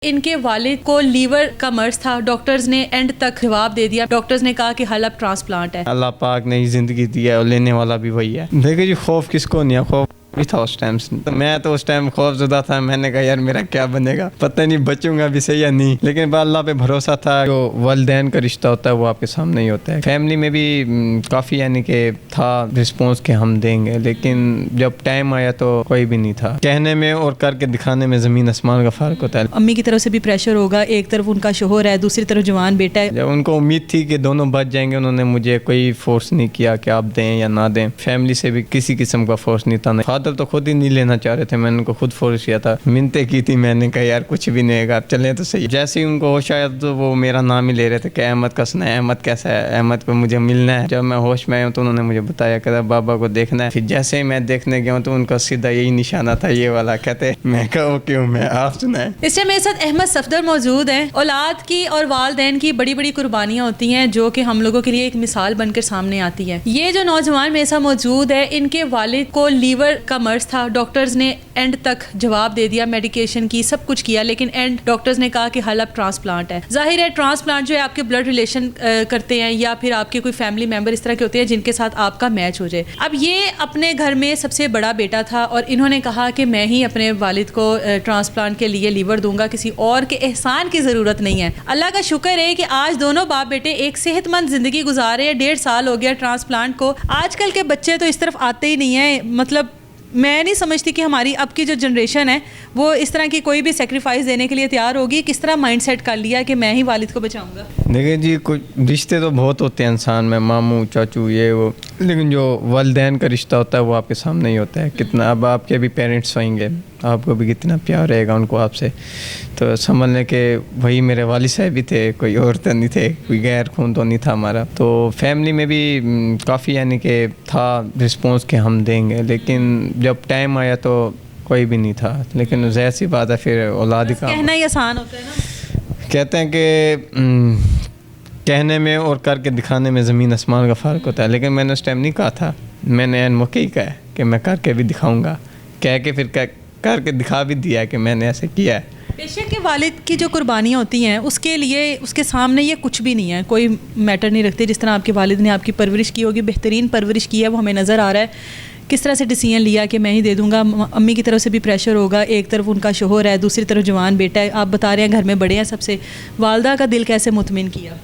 ان کے والد کو لیور کا مرض تھا، ڈاکٹرز نے اینڈ تک جواب دے دیا، ڈاکٹرز نے کہا کہ حل اب ٹرانسپلانٹ ہے۔ اللہ پاک نے زندگی دی ہے اور لینے والا بھی وہی ہے۔ دیکھیں جی، خوف کس کو نہیں ہے، خوف بھی تھا اس ٹائم سے۔ میں تو اس ٹائم خوف زدہ تھا، میں نے کہا یار میرا کیا بنے گا، پتہ نہیں بچوں گا بھی صحیح یا نہیں، لیکن اللہ پہ بھروسہ تھا۔ جو والدین کا رشتہ ہوتا ہے وہ آپ کے سامنے ہی ہوتا ہے۔ فیملی میں بھی کافی یعنی کہ تھا رسپانس کہ ہم دیں گے، لیکن جب ٹائم آیا تو کوئی بھی نہیں تھا۔ کہنے میں اور کر کے دکھانے میں زمین آسمان کا فرق ہوتا ہے۔ امی کی طرف سے بھی پریشر ہوگا، ایک طرف ان کا شوہر ہے، دوسری طرف جوان بیٹا ہے۔ جب ان کو امید تھی کہ دونوں بچ جائیں گے، انہوں نے مجھے کوئی فورس نہیں کیا کہ آپ دیں یا نہ دیں۔ فیملی سے بھی کسی قسم کا فورس نہیں تھا۔ فادر تو خود ہی نہیں لینا چاہ رہے تھے، میں نے ان کو خود فورس کیا تھا، منتیں کی تھی، میں نے کہا یار کچھ بھی نہیں گا، چلیں تو صحیح۔ جیسے ہی ان کو ہوش آیا تو وہ میرا نام ہی لے رہے تھے کہ احمد کا سنا ہے، احمد کیسا ہے، احمد کو مجھے ملنا ہے۔ جب میں ہوش میں آیا ہوں تو انہوں نے مجھے بتایا کہ بابا کو دیکھنا ہے۔ پھر جیسے ہی میں دیکھنے گیا ہوں تو ان کا سیدھا یہی نشانہ تھا، یہ والا، کہتے میں کہا اوکے ہوں میں، آپ سنائیں۔ اس سے میرے ساتھ احمد صفدر موجود ہیں۔ اولاد کی اور والدین کی بڑی بڑی قربانیاں ہوتی ہیں جو کہ ہم لوگوں کے لیے ایک مثال بن کر سامنے آتی ہے۔ یہ جو نوجوان میرے ساتھ موجود ہے، ان کے والد کو لیور کا مرض تھا، ڈاکٹرز نے اینڈ تک جواب دے دیا، میڈیکیشن کی، سب کچھ کیا، لیکن اینڈ ڈاکٹرز نے کہا کہ حل اب ٹرانسپلانٹ ہے۔ ظاہر ہے ٹرانسپلانٹ جو ہے آپ کے بلڈ ریلیشن کرتے ہیں یا پھر آپ کے کوئی فیملی ممبر اس طرح کے ہوتے ہیں جن کے ساتھ آپ کا میچ ہو جائے۔ اب یہ اپنے گھر میں سب سے بڑا بیٹا تھا اور انہوں نے کہا کہ میں ہی اپنے والد کو ٹرانسپلانٹ کے لیے لیور دوں گا، کسی اور کے احسان کی ضرورت نہیں ہے۔ اللہ کا شکر ہے کہ آج دونوں باپ بیٹے ایک صحت مند زندگی گزارے ہیں۔ 1.5 سال ہو گیا ٹرانسپلانٹ کو۔ آج کل کے بچے تو اس طرف آتے ہی نہیں ہیں، مطلب میں نہیں سمجھتی کہ ہماری اب کی جو جنریشن ہے وہ اس طرح کی کوئی بھی سیکریفائس دینے کے لیے تیار ہوگی۔ کس طرح مائنڈ سیٹ کر لیا کہ میں ہی والد کو بچاؤں گا؟ دیکھیں جی، کچھ رشتے تو بہت ہوتے ہیں انسان میں، ماموں چاچو یہ وہ، لیکن جو والدین کا رشتہ ہوتا ہے وہ آپ کے سامنے ہی ہوتا ہے۔ کتنا اب آپ کے بھی پیرنٹس ہوئیں گے، آپ کو بھی کتنا پیار رہے گا ان کو آپ سے، تو سمجھ لیں کہ وہی میرے والد صاحب بھی تھے، کوئی اور تو نہیں تھے، کوئی غیر خون تو نہیں تھا ہمارا۔ تو فیملی میں بھی کافی یعنی کہ تھا رسپانس کہ ہم دیں گے، لیکن جب ٹائم آیا تو کوئی بھی نہیں تھا۔ لیکن ظاہر سی بات ہے پھر اولاد کا کہنا ہی آسان ہوتا ہے نا۔ کہتے ہیں کہ کہنے میں اور کر کے دکھانے میں زمین آسمان کا فرق ہوتا ہے، لیکن میں نے اس ٹائم نہیں کہا تھا، میں نے این موقع ہی کہا کہ میں کر کے بھی دکھاؤں گا، کہہ کے پھر کر کے دکھا بھی دیا کہ میں نے ایسے کیا ہے۔ بے شک کہ والد کی جو قربانیاں ہوتی ہیں اس کے لیے اس کے سامنے یہ کچھ بھی نہیں ہے، کوئی میٹر نہیں رکھتے۔ جس طرح آپ کے والد نے آپ کی پرورش کی ہوگی، بہترین پرورش کی ہے، وہ ہمیں نظر آ رہا ہے کس طرح سے ڈیسیژن لیا کہ میں ہی دے دوں گا۔ امی کی طرف سے بھی پریشر ہوگا، ایک طرف ان کا شوہر ہے، دوسری طرف جوان بیٹا ہے، آپ بتا رہے ہیں گھر میں بڑے ہیں سب سے۔ والدہ کا دل کیسے مطمئن کیا؟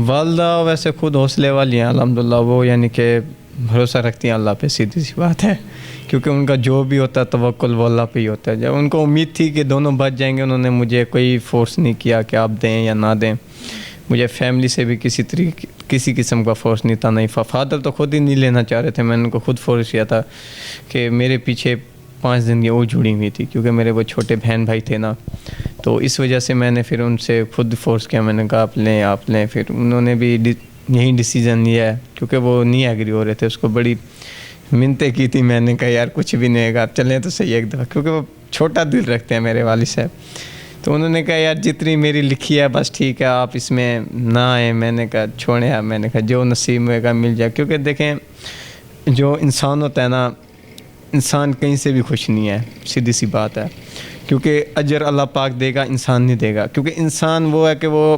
والدہ ویسے خود حوصلے والی ہیں الحمدللہ، وہ یعنی کہ بھروسہ رکھتی ہیں اللہ پہ، سیدھی سی بات ہے، کیونکہ ان کا جو بھی ہوتا ہے توکل وہ اللہ پہ ہی ہوتا ہے۔ جب ان کو امید تھی کہ دونوں بچ جائیں گے، انہوں نے مجھے کوئی فورس نہیں کیا کہ آپ دیں یا نہ دیں۔ مجھے فیملی سے بھی کسی قسم کا فورس نہیں تھا، نہیں فادر تو خود ہی نہیں لینا چاہ رہے تھے، میں نے ان کو خود فورس کیا تھا کہ میرے پیچھے 5 زندگیاں وہ جڑی ہوئی تھی، کیونکہ میرے وہ چھوٹے بہن بھائی تھے نا، تو اس وجہ سے میں نے پھر ان سے خود فورس کیا، میں نے کہا آپ لیں۔ پھر انہوں نے بھی یہی ڈیسیژن لیا ہے، کیونکہ وہ نہیں ایگری ہو رہے تھے، اس کو بڑی منتیں کی تھی، میں نے کہا یار کچھ بھی نہیں گا، چلیں تو صحیح ایک دفعہ، کیونکہ وہ چھوٹا دل رکھتے ہیں میرے والد صاحب۔ تو انہوں نے کہا یار جتنی میری لکھی ہے بس ٹھیک ہے، آپ اس میں نہ آئیں۔ میں نے کہا چھوڑیں آپ، میں نے کہا جو نصیب میں کا مل جائے، کیونکہ دیکھیں جو انسان ہوتا ہے نا، انسان کہیں سے بھی خوش نہیں ہے، سیدھی سی بات ہے، کیونکہ اجر اللہ پاک دے گا، انسان نہیں دے گا۔ کیونکہ انسان وہ ہے کہ وہ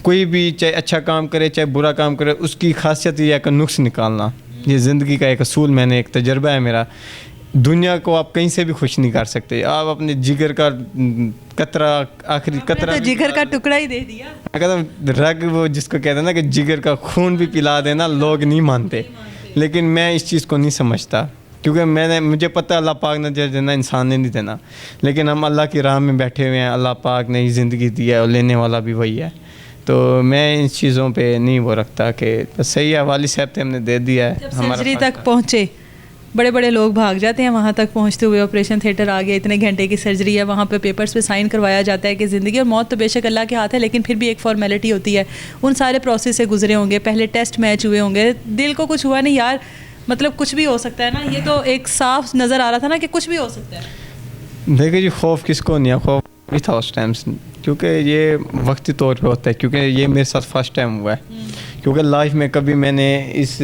کوئی بھی چاہے اچھا کام کرے چاہے برا کام کرے، اس کی خاصیت یہ ہے کہ نقص نکالنا، یہ زندگی کا ایک اصول، میں نے ایک تجربہ ہے میرا۔ دنیا کو آپ کہیں سے بھی خوش نہیں کر سکتے، آپ اپنے جگر کا قطرہ، آخری قطرہ، جگر کا ٹکڑا ہی دے دیا، اگر رگ وہ جس کو کہتے ہیں نا کہ جگر کا خون بھی پلا دینا، لوگ نہیں مانتے، لیکن میں اس چیز کو نہیں سمجھتا، کیونکہ مجھے پتہ اللہ پاک نے جو دینا انسان نے نہیں دینا، لیکن ہم اللہ کی راہ میں بیٹھے ہوئے ہیں، اللہ پاک نے زندگی دی ہے اور لینے والا بھی وہی ہے، تو میں ان چیزوں پہ نہیں وہ رکھتا کہ بس صحیح ہے، والد صاحب تھے ہم نے دے دیا ہے۔ جب سرجری تک پہنچے، بڑے بڑے لوگ بھاگ جاتے ہیں وہاں تک پہنچتے ہوئے، آپریشن تھیٹر آ گیا، اتنے گھنٹے کی سرجری ہے، وہاں پہ پیپرز پہ سائن کروایا جاتا ہے کہ زندگی اور موت تو بے شک اللہ کے ہاتھ ہے، لیکن پھر بھی ایک فارمیلٹی ہوتی ہے، ان سارے پروسیس سے گزرے ہوں گے، پہلے ٹیسٹ میچ ہوئے ہوں گے، دل کو کچھ ہوا نہیں یار، مطلب کچھ بھی ہو سکتا ہے نا، یہ تو ایک صاف نظر آ رہا تھا نا کہ کچھ بھی ہو سکتا ہے۔ دیکھیں جی، خوف کس کو نہیں ہے، خوف بھی تھا اس ٹائم سے، کیونکہ یہ وقتی طور پہ ہوتا ہے، کیونکہ یہ میرے ساتھ فرسٹ ٹائم ہوا ہے، کیونکہ لائف میں کبھی میں نے اس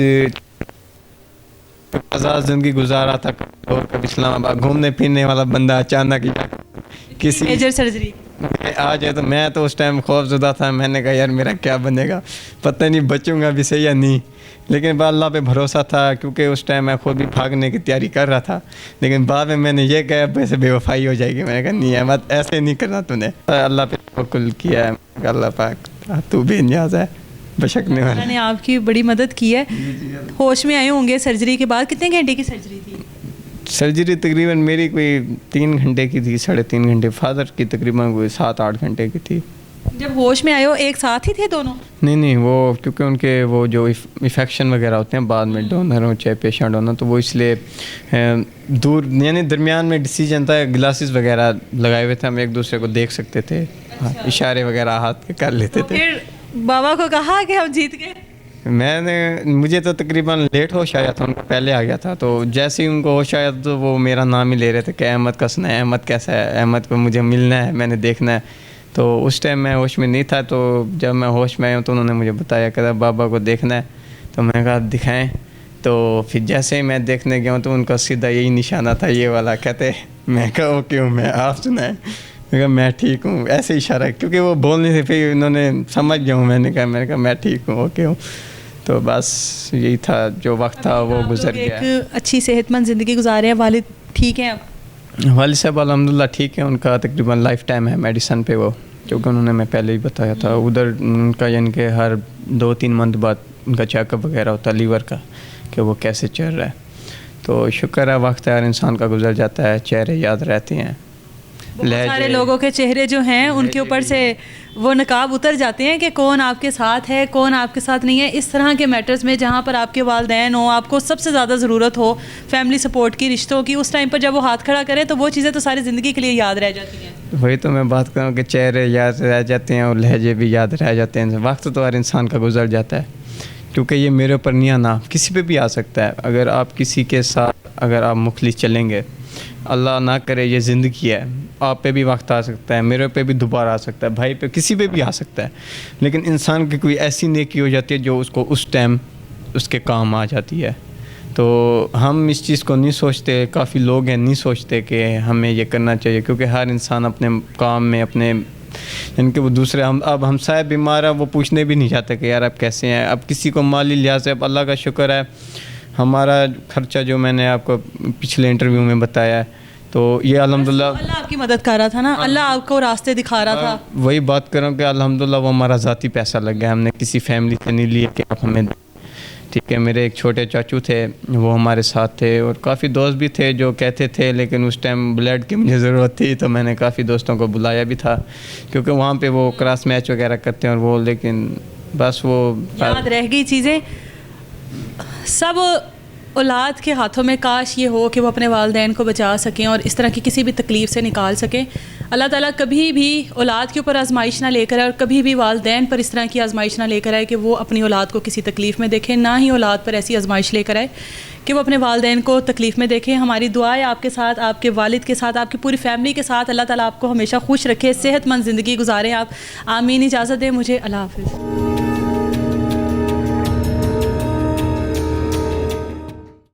آزاد زندگی گزارا تھا، اور کبھی اسلام آباد گھومنے پھرنے والا بندہ اچانک کسی میجر سرجری آ جائے تو میں تو اس ٹائم خوف زدہ تھا. میں نے کہا یار میرا کیا بنے گا, پتہ نہیں بچوں گا بھی صحیح یا نہیں. لیکن اللہ پہ بھروسہ تھا کیونکہ اس ٹائم میں خود بھی بھاگنے کی تیاری کر رہا تھا. لیکن بعد میں نے یہ کہا ویسے بے وفائی ہو جائے گی. میں نے کہا نہیں احمد ایسے نہیں کرنا تو نے. اللہ پہ توکل کیا ہے. اللہ پاک تو بے نیاز ہے, بشکنے والا. اللہ نے آپ کی بڑی مدد کی ہے. ہوش میں آئے ہوں گے سرجری کے بعد. کتنے گھنٹے کی سرجری تھی؟ سرجری تقریباً میری کوئی 3 گھنٹے کی تھی, 3.5 گھنٹے. فادر کی تقریباً کوئی 7-8 گھنٹے کی تھی. جب ہوش میں آئے ہو ایک ساتھ ہی تھے دونوں؟ نہیں وہ کیونکہ ان کے وہ جو انفیکشن وغیرہ ہوتے ہیں بعد میں ڈونر ہوں چاہے پیشنٹ ہونا, تو وہ اس لیے دور یعنی درمیان میں ڈیسیجن تھا. گلاسز وغیرہ لگائے ہوئے تھے, ہم ایک دوسرے کو دیکھ سکتے تھے, اشارے وغیرہ ہاتھ کے کر لیتے تھے. پھر بابا کو کہا کہ ہم جیت گئے؟ مجھے تو تقریباً لیٹ ہوش آیا تھا, ان کو پہلے آ گیا تھا. تو جیسے ہی ان کو ہوش آیا تو وہ میرا نام ہی لے رہے تھے کہ احمد کا سنا ہے, احمد کیسا ہے, احمد کو مجھے ملنا ہے, میں نے دیکھنا ہے. تو اس ٹائم میں ہوش میں نہیں تھا. تو جب میں ہوش میں آیا ہوں تو انہوں نے مجھے بتایا کہ بابا کو دیکھنا ہے. تو میں نے کہا دکھائیں. تو پھر جیسے ہی میں دیکھنے گیا ہوں تو ان کا سیدھا یہی نشانہ تھا, یہ والا. کہتے میں کہا اوکے ہوں میں, آپ سنائیں. میں کہا میں ٹھیک ہوں. ایسے اشارہ کیونکہ وہ بول نہیں تھے, پھر انہوں نے سمجھ گیا ہوں. میں نے کہا میں ٹھیک ہوں, اوکے ہوں. تو بس یہی تھا, جو وقت تھا وہ گزر گیا. ایک اچھی صحت مند زندگی گزارے ہیں. والد ٹھیک ہیں اب؟ والد صاحب الحمدللہ ٹھیک ہیں. ان کا تقریباً لائف ٹائم ہے میڈیسن پہ وہ, کیونکہ انہوں نے میں پہلے ہی بتایا تھا. ادھر ان کا یعنی کہ ہر 2-3 منتھ بعد ان کا چیک اپ وغیرہ ہوتا ہے لیور کا, کہ وہ کیسے چل رہا ہے. تو شکر ہے وقت ہر انسان کا گزر جاتا ہے, چہرے یاد رہتے ہیں. بہت سارے لوگوں کے چہرے جو ہیں ان کے اوپر سے وہ نقاب اتر جاتے ہیں کہ کون آپ کے ساتھ ہے کون آپ کے ساتھ نہیں ہے. اس طرح کے میٹرز میں جہاں پر آپ کے والدین ہوں, آپ کو سب سے زیادہ ضرورت ہو فیملی سپورٹ کی, رشتوں کی, اس ٹائم پر جب وہ ہاتھ کھڑا کریں تو وہ چیزیں تو ساری زندگی کے لیے یاد رہ جاتی ہیں. وہی تو میں بات کروں کہ چہرے یاد رہ جاتے ہیں اور لہجے بھی یاد رہ جاتے ہیں. وقت تو ہر انسان کا گزر جاتا ہے, کیونکہ یہ میرے اوپر نہیں آنا, کسی پہ بھی آ سکتا ہے. اگر آپ کسی کے ساتھ اگر آپ مخلص چلیں گے, اللہ نہ کرے یہ زندگی ہے, آپ پہ بھی وقت آ سکتا ہے, میرے پہ بھی دوبارہ آ سکتا ہے, بھائی پہ کسی پہ بھی آ سکتا ہے. لیکن انسان کی کوئی ایسی نیکی ہو جاتی ہے جو اس کو اس ٹائم اس کے کام آ جاتی ہے. تو ہم اس چیز کو نہیں سوچتے, کافی لوگ ہیں نہیں سوچتے کہ ہمیں یہ کرنا چاہیے, کیونکہ ہر انسان اپنے کام میں اپنے یعنی کہ وہ دوسرے اب ہمسائے بیمار ہے وہ پوچھنے بھی نہیں جاتے کہ یار آپ کیسے ہیں. اب کسی کو مالی لحاظ سے, اب اللہ کا شکر ہے ہمارا خرچہ جو میں نے آپ کو پچھلے انٹرویو میں بتایا ہے, تو یہ الحمدللہ اللہ آپ کی مدد کر رہا تھا نا, اللہ آپ کو راستے دکھا رہا تھا. وہی بات کروں کہ الحمدللہ وہ ہمارا ذاتی پیسہ لگ گیا, ہم نے کسی فیملی سے نہیں لیا کہ آپ ہمیں. ٹھیک ہے, میرے ایک چھوٹے چاچو تھے وہ ہمارے ساتھ تھے, اور کافی دوست بھی تھے جو کہتے تھے, لیکن اس ٹائم بلڈ کی مجھے ضرورت تھی تو میں نے کافی دوستوں کو بلایا بھی تھا, کیونکہ وہاں پہ وہ کراس میچ وغیرہ کرتے ہیں اور وہ, لیکن بس وہ یاد رہ گئی چیزیں. سب اولاد کے ہاتھوں میں کاش یہ ہو کہ وہ اپنے والدین کو بچا سکیں اور اس طرح کی کسی بھی تکلیف سے نکال سکیں. اللہ تعالیٰ کبھی بھی اولاد کے اوپر آزمائش نہ لے کر آئے, اور کبھی بھی والدین پر اس طرح کی آزمائش نہ لے کر آئے کہ وہ اپنی اولاد کو کسی تکلیف میں دیکھیں, نہ ہی اولاد پر ایسی آزمائش لے کر آئے کہ وہ اپنے والدین کو تکلیف میں دیکھیں. ہماری دعا ہے آپ کے ساتھ, آپ کے والد کے ساتھ, آپ کی پوری فیملی کے ساتھ. اللہ تعالیٰ آپ کو ہمیشہ خوش رکھے, صحت مند زندگی گزاریں آپ. آمین. اجازت دیں مجھے, اللہ حافظ.